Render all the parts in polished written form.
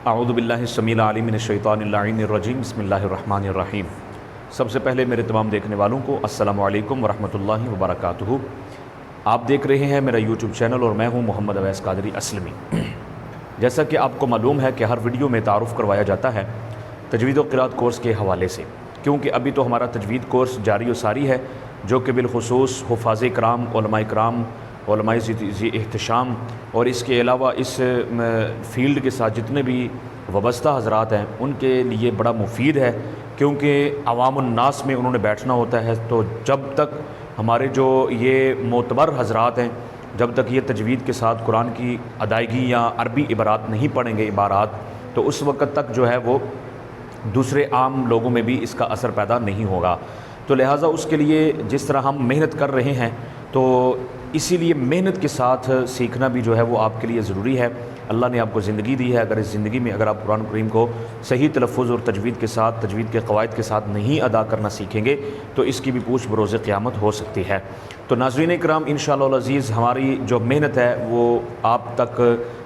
اعوذ باللہ السمیع العلیم من الشیطان اللعین الرجیم بسم اللہ الرحمن الرحیم۔ سب سے پہلے میرے تمام دیکھنے والوں کو السلام علیکم ورحمۃ اللہ وبرکاتہ۔ آپ دیکھ رہے ہیں میرا یوٹیوب چینل اور میں ہوں محمد اویس قادری اسلمی۔ جیسا کہ آپ کو معلوم ہے کہ ہر ویڈیو میں تعارف کروایا جاتا ہے تجوید و قراءت کورس کے حوالے سے، کیونکہ ابھی تو ہمارا تجوید کورس جاری و ساری ہے، جو کہ بالخصوص حفاظ کرام، علماء کرام، علماء ذی احتشام اور اس کے علاوہ اس فیلڈ کے ساتھ جتنے بھی وابستہ حضرات ہیں ان کے لیے بڑا مفید ہے، کیونکہ عوام الناس میں انہوں نے بیٹھنا ہوتا ہے۔ تو جب تک ہمارے جو یہ معتبر حضرات ہیں، جب تک یہ تجوید کے ساتھ قرآن کی ادائیگی یا عربی عبارات نہیں پڑھیں گے عبارات، تو اس وقت تک جو ہے وہ دوسرے عام لوگوں میں بھی اس کا اثر پیدا نہیں ہوگا۔ تو لہٰذا اس کے لیے جس طرح ہم محنت کر رہے ہیں، تو اسی لیے محنت کے ساتھ سیکھنا بھی جو ہے وہ آپ کے لیے ضروری ہے۔ اللہ نے آپ کو زندگی دی ہے، اگر اس زندگی میں اگر آپ قرآن کریم کو صحیح تلفظ اور تجوید کے ساتھ، تجوید کے قواعد کے ساتھ نہیں ادا کرنا سیکھیں گے تو اس کی بھی پوچھ بروز قیامت ہو سکتی ہے۔ تو ناظرین کرام، انشاءاللہ العزیز ہماری جو محنت ہے وہ آپ تک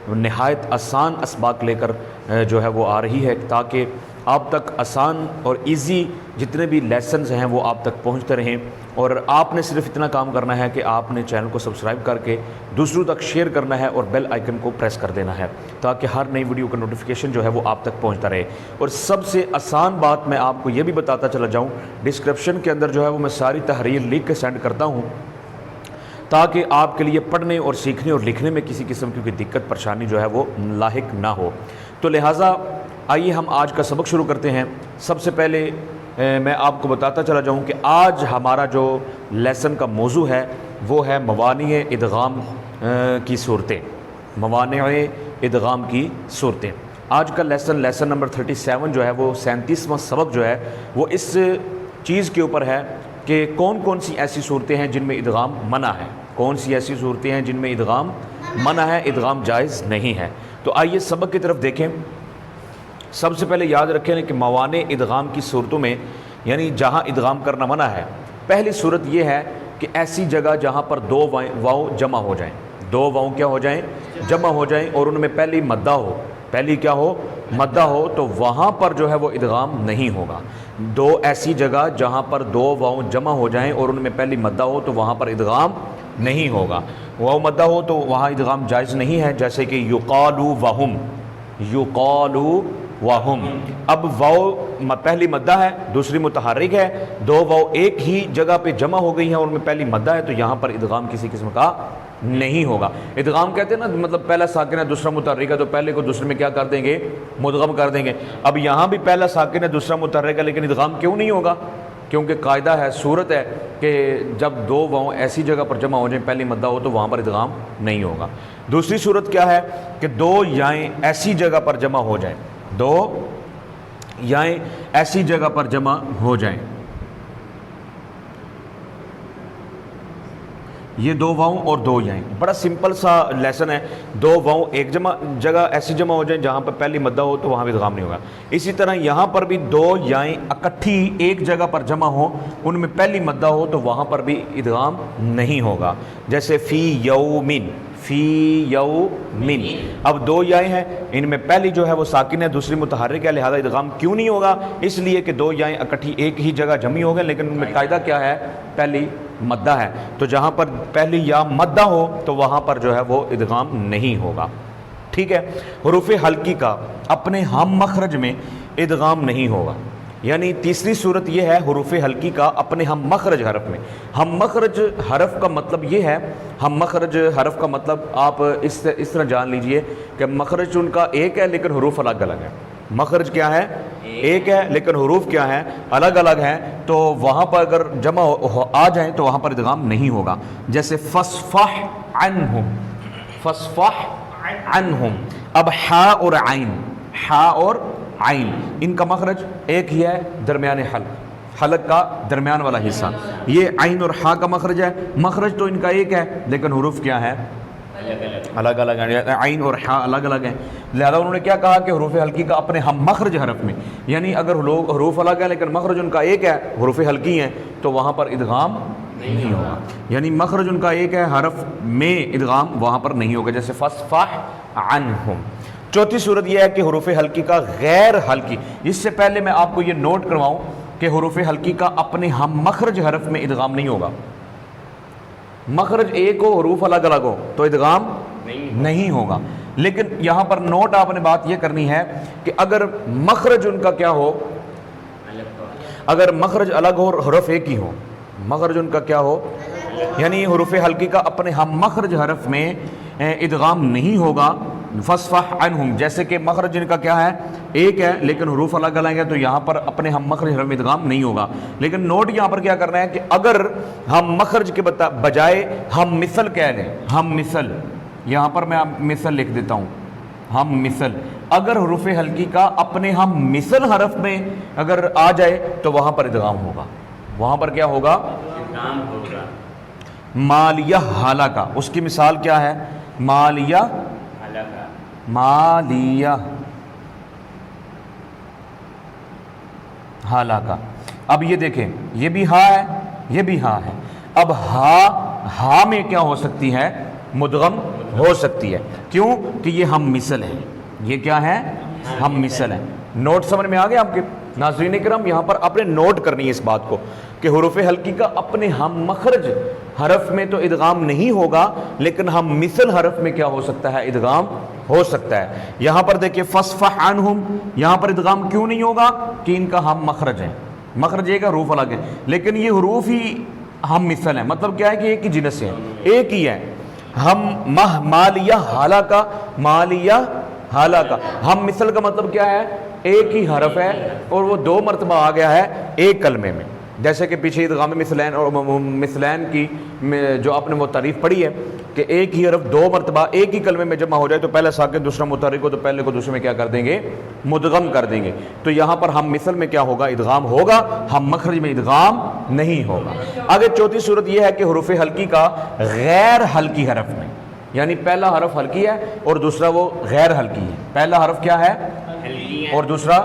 نہایت آسان اسباق لے کر جو ہے وہ آ رہی ہے، تاکہ آپ تک آسان اور ایزی جتنے بھی لیسنز ہیں وہ آپ تک پہنچتے رہیں، اور آپ نے صرف اتنا کام کرنا ہے کہ آپ نے چینل کو سبسکرائب کر کے دوسروں تک شیئر کرنا ہے اور بیل آئیکن کو پریس کر دینا ہے، تاکہ ہر نئی ویڈیو کا نوٹیفیکیشن جو ہے وہ آپ تک پہنچتا رہے۔ اور سب سے آسان بات میں آپ کو یہ بھی بتاتا چلا جاؤں، ڈسکرپشن کے اندر جو ہے وہ میں ساری تحریر لکھ کے سینڈ کرتا ہوں، تاکہ آپ کے لیے پڑھنے اور سیکھنے اور لکھنے میں کسی قسم کی کوئی دقت پریشانی جو ہے وہ لاحق نہ ہو۔ تو لہٰذا آئیے ہم آج کا سبق شروع کرتے ہیں۔ سب سے پہلے میں آپ کو بتاتا چلا جاؤں کہ آج ہمارا جو لیسن کا موضوع ہے وہ ہے موانع ادغام کی صورتیں۔ موانع ادغام کی صورتیں آج کا لیسن نمبر 37 جو ہے وہ 37واں سبق جو ہے وہ اس چیز کے اوپر ہے کہ کون کون سی ایسی صورتیں ہیں جن میں ادغام منع ہے، کون سی ایسی صورتیں ہیں جن میں ادغام منع ہے، ادغام جائز نہیں ہے۔ تو آئیے سبق کی طرف دیکھیں۔ سب سے پہلے یاد رکھیں کہ موانع ادغام کی صورتوں میں، یعنی جہاں ادغام کرنا منع ہے، پہلی صورت یہ ہے کہ ایسی جگہ جہاں پر دو واؤ جمع ہو جائیں، دو واؤ کیا ہو جائیں، جمع ہو جائیں، اور ان میں پہلی مدہ ہو، پہلی کیا ہو، مدہ ہو، تو وہاں پر جو ہے وہ ادغام نہیں ہوگا۔ دو ایسی جگہ جہاں پر دو واؤ جمع ہو جائیں اور ان میں پہلی مدہ ہو تو وہاں پر ادغام نہیں ہوگا۔ واؤ مدہ ہو تو وہاں ادغام جائز نہیں ہے، جیسے کہ یقالو وہم، یقالو وہم۔ اب واؤ پہلی مدہ ہے، دوسری متحرک ہے، دو واؤ ایک ہی جگہ پہ جمع ہو گئی ہیں اور ان میں پہلی مدہ ہے، تو یہاں پر ادغام کسی قسم کا نہیں ہوگا۔ ادغام کہتے ہیں نا، مطلب پہلا ساکن ہے دوسرا متحرک ہے تو پہلے کو دوسرے میں کیا کر دیں گے، مدغم کر دیں گے۔ اب یہاں بھی پہلا ساکن ہے دوسرا متحرک ہے، لیکن ادغام کیوں نہیں ہوگا؟ کیونکہ قاعدہ ہے، صورت ہے کہ جب دو واؤ ایسی جگہ پر جمع ہو جائیں، پہلی مدہ ہو، تو وہاں پر ادغام نہیں ہوگا۔ دوسری صورت کیا ہے کہ دو یائیں ایسی جگہ پر جمع ہو جائیں، دو یائیں ایسی جگہ پر جمع ہو جائیں، یہ دو واؤں اور دو یائیں، بڑا سمپل سا لیسن ہے۔ دو واؤں ایک جگہ ایسی جمع ہو جائیں جہاں پر پہلی مدہ ہو تو وہاں بھی ادغام نہیں ہوگا۔ اسی طرح یہاں پر بھی دو یائیں اکٹھی ایک جگہ پر جمع ہو، ان میں پہلی مدہ ہو تو وہاں پر بھی ادغام نہیں ہوگا، جیسے فی یومن، فی یومن۔ اب دو یائیں ہیں، ان میں پہلی جو ہے وہ ساکن ہے دوسری متحرک ہے، لہذا ادغام کیوں نہیں ہوگا؟ اس لیے کہ دو یائیں اکٹھی ایک ہی جگہ جمع ہو گئے، لیکن ان میں قاعدہ کیا ہے، پہلی مدہ ہے، تو جہاں پر پہلی یا مدہ ہو تو وہاں پر جو ہے وہ ادغام نہیں ہوگا۔ ٹھیک ہے، حروف حلقی کا اپنے ہم مخرج میں ادغام نہیں ہوگا، یعنی تیسری صورت یہ ہے حروف حلقی کا اپنے ہم مخرج حرف میں۔ ہم مخرج حرف کا مطلب یہ ہے، ہم مخرج حرف کا مطلب آپ اس طرح جان لیجئے کہ مخرج ان کا ایک ہے لیکن حروف الگ الگ ہیں۔ مخرج کیا ہے، ایک ہے لیکن حروف کیا ہے، الگ الگ ہیں، تو وہاں پر اگر جمع آ جائیں تو وہاں پر ادغام نہیں ہوگا، جیسے فصفح عنہم، فصفح عنہم۔ اب ہا اور عین، ہا اور عین، ان کا مخرج ایک ہی ہے، درمیان حلق کا درمیان والا حصہ، یہ عین اور ہا کا مخرج ہے، مخرج تو ان کا ایک ہے لیکن حروف کیا ہے، الگ الگ ہیں، عین اور ہا الگ الگ ہیں۔ لہذا انہوں نے کیا کہا کہ حروف حلقی کا اپنے ہم مخرج حرف میں، یعنی اگر حروف الگ ہیں لیکن مخرج ان کا ایک ہے، حروف حلقی ہیں، تو وہاں پر ادغام نہیں ہوگا، یعنی مخرج ان کا ایک ہے، حرف میں ادغام وہاں پر نہیں ہوگا، جیسے فصفح عنہم۔ چوتھی صورت یہ ہے کہ حروف حلقی کا غیر حلقی، اس سے پہلے میں آپ کو یہ نوٹ کرواؤں کہ حروف حلقی کا اپنے ہم مخرج حرف میں ادغام نہیں ہوگا۔ مخرج ایک ہو، حروف الگ الگ ہو تو ادغام نہیں ہوگا، لیکن یہاں پر نوٹ آپ نے بات یہ کرنی ہے کہ اگر مخرج ان کا کیا ہو، اگر مخرج الگ ہو اور حرف ایک ہی ہو، مخرج ان کا کیا ہو، یعنی حروف حلقی کا اپنے ہم مخرج حرف میں ادغام نہیں ہوگا، فصفح عنہم، جیسے کہ مخرج ان کا کیا ہے، ایک ہے لیکن حروف الگ الگ ہیں، تو یہاں پر اپنے ہم مخرج حرف میں ادغام نہیں ہوگا۔ لیکن نوٹ یہاں پر کیا کرنا ہے کہ اگر ہم مخرج کے بجائے ہم مثل کہہ لیں، ہم مثل، یہاں پر میں مثل لکھ دیتا ہوں، ہم مثل، اگر حروف حلقی کا اپنے ہم مثل حرف میں اگر آ جائے تو وہاں پر ادغام ہوگا، وہاں پر کیا ہوگا، ادغام ہوگا۔ مالیہ حالکہ، اس کی مثال کیا ہے، مالیہ، حلقہ، مالیہ حالکہ۔ اب یہ دیکھیں، یہ بھی ہا ہے، یہ بھی ہا ہے، اب ہا میں کیا ہو سکتی ہے، مدغم ہو سکتی ہے، کیوں کہ یہ ہم مثل ہے، یہ کیا ہے، ہم مثل ہے۔ نوٹ سمجھ میں آ گیا آپ کے ناظرین کرام؟ یہاں پر آپ نے نوٹ کرنی ہے اس بات کو کہ حروف حلقی کا اپنے ہم مخرج حرف میں تو ادغام نہیں ہوگا، لیکن ہم مثل حرف میں کیا ہو سکتا ہے، ادغام ہو سکتا ہے۔ یہاں پر دیکھیں فصفح عنہم، یہاں پر ادغام کیوں نہیں ہوگا کہ ان کا ہم مخرج ہے، مخرج ایک ہے، حروف الگ ہے، لیکن یہ حروف ہی ہم مثل ہیں، مطلب کیا ہے کہ ایک ہی جنس سے ہے، ایک ہی ہے۔ ہم مالیہ حالکہ، مالیہ حالکہ، ہم مثل کا مطلب کیا ہے، ایک ہی حرف ہے اور وہ دو مرتبہ آ گیا ہے ایک کلمے میں، جیسے کہ پیچھے ادغام مثلین اور مثلین کی جو آپ نے وہ تعریف پڑھی ہے کہ ایک ہی حرف دو مرتبہ ایک ہی کلمے میں جمع ہو جائے تو پہلا ساکن دوسرا متحرک ہو تو پہلے کو دوسرے میں کیا کر دیں گے، مدغم کر دیں گے۔ تو یہاں پر ہم مثل میں کیا ہوگا، ادغام ہوگا، ہم مخرج میں ادغام نہیں ہوگا۔ آگے چوتھی صورت یہ ہے کہ حروف حلقی کا غیر حلقی حرف میں، یعنی پہلا حرف حلقی ہے اور دوسرا وہ غیر حلقی ہے، پہلا حرف کیا ہے اور دوسرا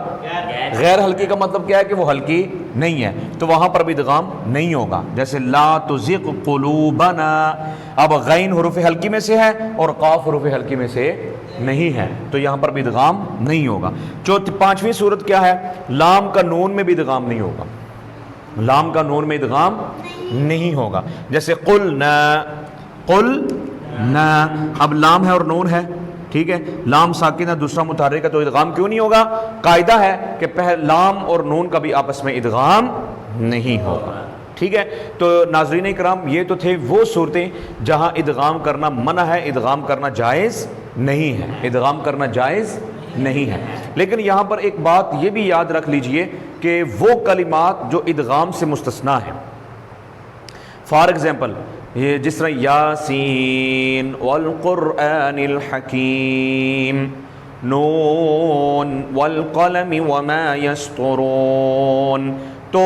غیر حلقی، کا مطلب کیا ہے کہ وہ حلقی نہیں ہے، تو وہاں پر بھی ادغام نہیں ہوگا، جیسے لا تزغ قلوبنا، اب غین حروف حلقی میں سے ہے اور قاف حروف حلقی میں سے نہیں ہے، تو یہاں پر بھی ادغام نہیں ہوگا۔ پانچویں صورت کیا ہے، لام کا نون میں بھی ادغام نہیں ہوگا، لام کا نون میں ادغام نہیں ہوگا، جیسے قلنا، قلنا، اب لام ہے اور نون ہے، ٹھیک ہے، لام ساکن ہے دوسرا متحرک ہے، تو ادغام کیوں نہیں ہوگا، قاعدہ ہے کہ لام اور نون کا بھی آپس میں ادغام نہیں ہوگا، ٹھیک ہے۔ تو ناظرین کرام یہ تو تھے وہ صورتیں جہاں ادغام کرنا منع ہے، ادغام کرنا جائز نہیں ہے، ادغام کرنا جائز نہیں ہے۔ لیکن یہاں پر ایک بات یہ بھی یاد رکھ لیجئے کہ وہ کلمات جو ادغام سے مستثنیٰ ہیں، فار ایگزامپل یہ جس طرح یاسین والقرآن الحکیم، نون والقلم وما یسطرون، تو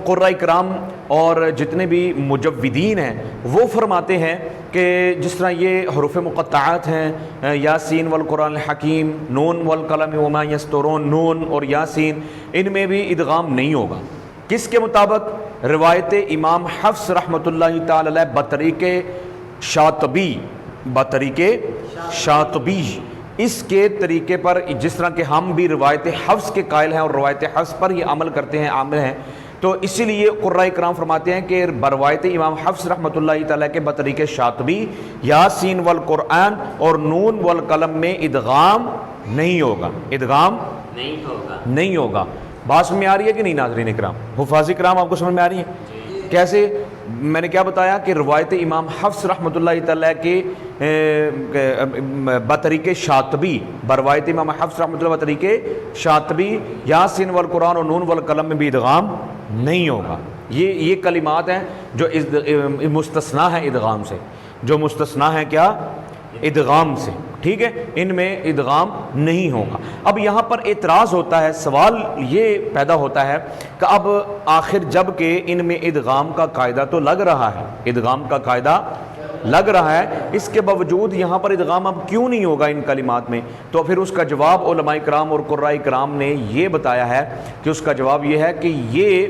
قراء کرام اور جتنے بھی مجودین ہیں وہ فرماتے ہیں کہ جس طرح یہ حروف مقطعات ہیں، یاسین والقرآن الحکیم، نون والقلم وما یسطرون، نون اور یاسین، ان میں بھی ادغام نہیں ہوگا۔ کس کے مطابق؟ روایت امام حفص رحمۃ اللہ تعالی علیہ بطریق شاطبی، بطریق شاطبی، اس کے طریقے پر، جس طرح کہ ہم بھی روایت حفص کے قائل ہیں اور روایت حفص پر ہی عمل کرتے ہیں، عامل ہیں، تو اسی لیے قراء کرام فرماتے ہیں کہ بروایت امام حفص رحمۃ اللہ تعالیٰ کے بطریق شاطبی یاسین والقرآن اور نون والقلم میں ادغام نہیں ہوگا، ادغام نہیں ہوگا۔ بات سمجھ میں آ رہی ہے کہ نہیں ناظرین اکرام؟ حفاظ کرام آپ کو سمجھ میں آ رہی ہے؟ کیسے؟ میں نے کیا بتایا کہ روایت امام حفص رحمۃ اللہ تعالیٰ کے بطریق شاطبی، بروایت امام حفص رحمۃ اللہ بطریق شاطبی یاسین والقرآن اور نون والقلم میں بھی ادغام نہیں ہوگا۔ یہ کلمات ہیں جو مستثنیٰ ہیں ادغام سے، جو مستثنیٰ ہیں کیا؟ ادغام سے، ٹھیک ہے، ان میں ادغام نہیں ہوگا۔ اب یہاں پر اعتراض ہوتا ہے، سوال یہ پیدا ہوتا ہے کہ اب آخر جب کہ ان میں ادغام کا قاعدہ تو لگ رہا ہے، ادغام کا قاعدہ لگ رہا ہے، اس کے باوجود یہاں پر ادغام اب کیوں نہیں ہوگا ان کلمات میں؟ تو پھر اس کا جواب علماء کرام اور قراء کرام نے یہ بتایا ہے کہ اس کا جواب یہ ہے کہ یہ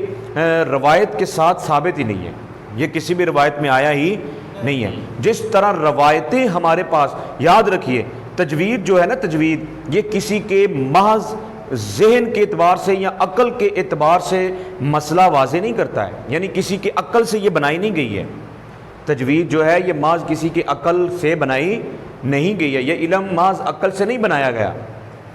روایت کے ساتھ ثابت ہی نہیں ہے، یہ کسی بھی روایت میں آیا ہی نہیں ہے۔ جس طرح روایتیں ہمارے پاس، یاد رکھیے تجوید جو ہے نا، تجوید یہ کسی کے محض ذہن کے اعتبار سے یا عقل کے اعتبار سے مسئلہ واضح نہیں کرتا ہے، یعنی کسی کے عقل سے یہ بنائی نہیں گئی ہے۔ تجوید جو ہے یہ محض کسی کے عقل سے بنائی نہیں گئی ہے، یہ علم محض عقل سے نہیں بنایا گیا،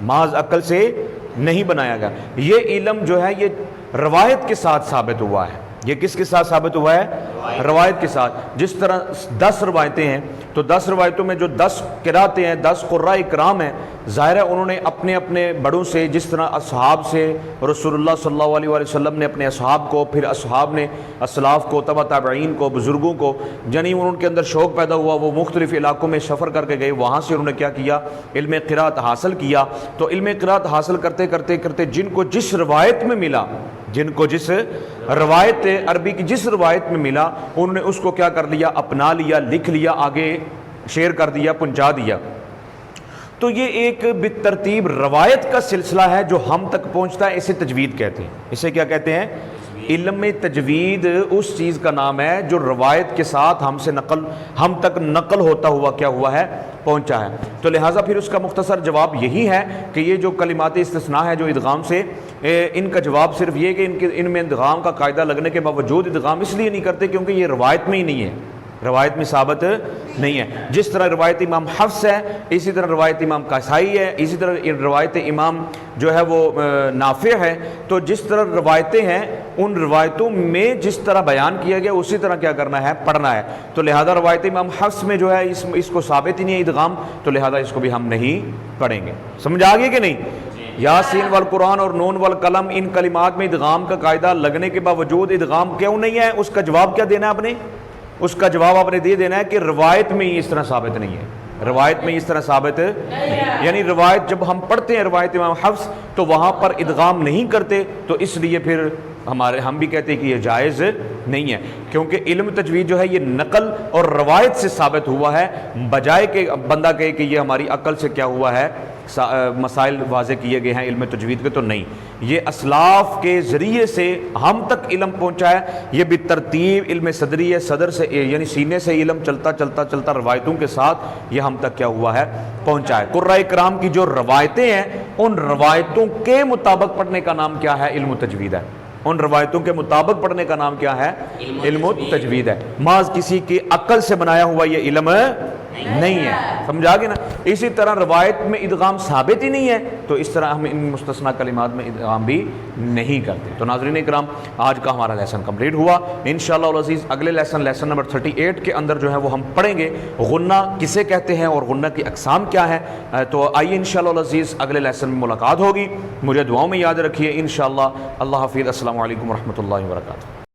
محض عقل سے نہیں بنایا گیا۔ یہ علم جو ہے یہ روایت کے ساتھ ثابت ہوا ہے۔ یہ کس کے ساتھ ثابت ہوا ہے؟ روایت کے ساتھ۔ جس طرح 10 روایتیں ہیں تو 10 روایتوں میں جو 10 قراتیں ہیں، 10 قراء اکرام ہیں، ظاہر ہے انہوں نے اپنے اپنے بڑوں سے، جس طرح اصحاب سے رسول اللہ صلی اللہ علیہ وآلہ وسلم نے اپنے اصحاب کو، پھر اصحاب نے اسلاف کو، تبع تابعین کو، بزرگوں کو، یعنی ان کے اندر شوق پیدا ہوا، وہ مختلف علاقوں میں سفر کر کے گئے، وہاں سے انہوں نے کیا کیا؟ علم قرات حاصل کیا۔ تو علم قرات حاصل کرتے کرتے کرتے جن کو جس روایت میں ملا، جن کو جس روایت عربی کی جس روایت میں ملا، انہوں نے اس کو کیا کر لیا؟ اپنا لیا، لکھ لیا، آگے شیئر کر دیا، پہنچا دیا۔ تو یہ ایک بالترتیب روایت کا سلسلہ ہے جو ہم تک پہنچتا ہے، اسے تجوید کہتے ہیں۔ اسے کیا کہتے ہیں؟ علم تجوید اس چیز کا نام ہے جو روایت کے ساتھ ہم تک نقل ہوتا ہوا کیا ہوا ہے؟ پہنچا ہے۔ تو لہٰذا پھر اس کا مختصر جواب یہی ہے کہ یہ جو کلمات استثناء ہے جو ادغام سے، ان کا جواب صرف یہ کہ ان میں ادغام کا قاعدہ لگنے کے باوجود ادغام اس لیے نہیں کرتے کیونکہ یہ روایت میں ہی نہیں ہے، روایت میں ثابت نہیں ہے۔ جس طرح روایت امام حفص ہے، اسی طرح روایت امام قاسائی ہے، اسی طرح روایت امام جو ہے وہ نافع ہے۔ تو جس طرح روایتیں ہیں ان روایتوں میں جس طرح بیان کیا گیا اسی طرح کیا کرنا ہے؟ پڑھنا ہے۔ تو لہذا روایت امام حفص میں جو ہے اس کو ثابت ہی نہیں ہے ادغام، تو لہذا اس کو بھی ہم نہیں پڑھیں گے۔ سمجھ آ گئی کہ نہیں؟ یاسین والقرآن اور نون والقلم، ان کلمات میں ادغام کا قاعدہ لگنے کے باوجود ادغام کیوں نہیں ہے؟ اس کا جواب کیا دینا ہے آپ نے؟ اس کا جواب آپ نے دے دینا ہے کہ روایت میں اس طرح ثابت نہیں ہے، روایت میں اس طرح ثابت یعنی روایت جب ہم پڑھتے ہیں روایت امام حفص تو وہاں پر ادغام نہیں کرتے، تو اس لیے پھر ہم بھی کہتے ہیں کہ یہ جائز نہیں ہے، کیونکہ علم تجوید جو ہے یہ نقل اور روایت سے ثابت ہوا ہے، بجائے کہ بندہ کہے کہ یہ ہماری عقل سے کیا ہوا ہے، مسائل واضح کیے گئے ہیں علم تجوید کے، تو نہیں، یہ اسلاف کے ذریعے سے ہم تک علم پہنچا ہے۔ یہ بالترتیب علم صدری ہے، صدر سے یعنی سینے سے علم چلتا چلتا چلتا روایتوں کے ساتھ یہ ہم تک کیا ہوا ہے؟ پہنچا ہے۔ قراء کرام کی جو روایتیں ہیں ان روایتوں کے مطابق پڑھنے کا نام کیا ہے؟ علم تجوید ہے۔ ان روایتوں کے مطابق پڑھنے کا نام کیا ہے؟ علم تجوید ہے۔ محض کسی کی عقل سے بنایا ہوا یہ علم نہیں ہے، سمجھا گے نا؟ اسی طرح روایت میں ادغام ثابت ہی نہیں ہے تو اس طرح ہم ان مستثنیٰ کلمات میں ادغام بھی نہیں کرتے۔ تو ناظرین اکرام، آج کا ہمارا لیسن کمپلیٹ ہوا۔ انشاءاللہ العزیز اگلے لیسن نمبر 38 کے اندر جو ہے وہ ہم پڑھیں گے غنہ کسے کہتے ہیں اور غنہ کی اقسام کیا ہے۔ تو آئیے انشاءاللہ العزیز اگلے لیسن میں ملاقات ہوگی۔ مجھے دعاؤں میں یاد رکھیے انشاءاللہ۔ اللہ حافظ۔ السلام علیکم ورحمۃ اللہ وبرکاتہ۔